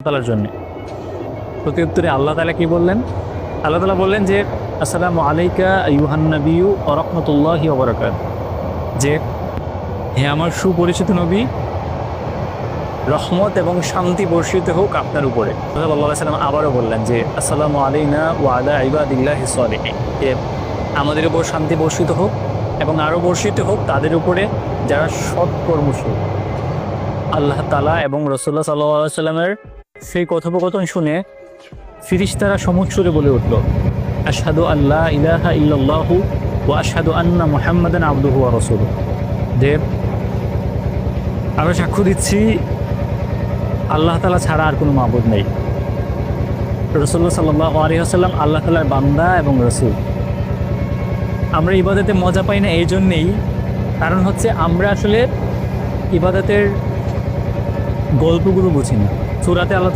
তাআলার জন্য। প্রতি উত্তরে আল্লাহ তাআলা কি বললেন? আল্লাহ তাআলা বললেন যে আসসালামু আলাইকা আইয়ুহান নাবিয়্যু ওয়া রাহমাতুল্লাহি ওয়া বারাকাতুহু, যে হে আমার সুপরিচিত নবী, রহমত এবং শান্তি বর্ষিত হোক আপনার উপরে। রাসূল সাল্লাল্লাহু আলাইহি ওয়াসাল্লাম আবারও বললেন যে আসসালামু আলাইনা ওয়া আলা ইবাদিল্লাহিস সালিহিন, যে আমাদের উপর শান্তি বর্ষিত হোক এবং আরও বর্ষিত হোক তাদের উপরে যারা সৎকর্মশীল। আল্লাহ তাআলা এবং রাসূলুল্লাহ সাল্লাল্লাহু আলাইহি ওয়াসাল্লামের সেই কথোপকথন শুনে ফিরিশতারা সমুচ্চরে বলে উঠল, আশহাদু আল্লা ইলাহা ইল্লাল্লাহু ওয়া আশহাদু আন্না মুহাম্মাদান আবদুহু ওয়া রাসূলুহু, যে আমরা সাক্ষ্য দিচ্ছি আল্লাহ তাআলা ছাড়া আর কোনো মাবুদ নেই, রাসূলুল্লাহ সাল্লাল্লাহু আলাইহি ওয়াসাল্লাম আল্লাহ তাআলার বান্দা এবং রাসূল। আমরা ইবাদতে মজা পাই না এই জন্যেই, কারণ হচ্ছে আমরা আসলে ইবাদতের গল্পগুলো বুঝি না। সূরাতে আল্লাহ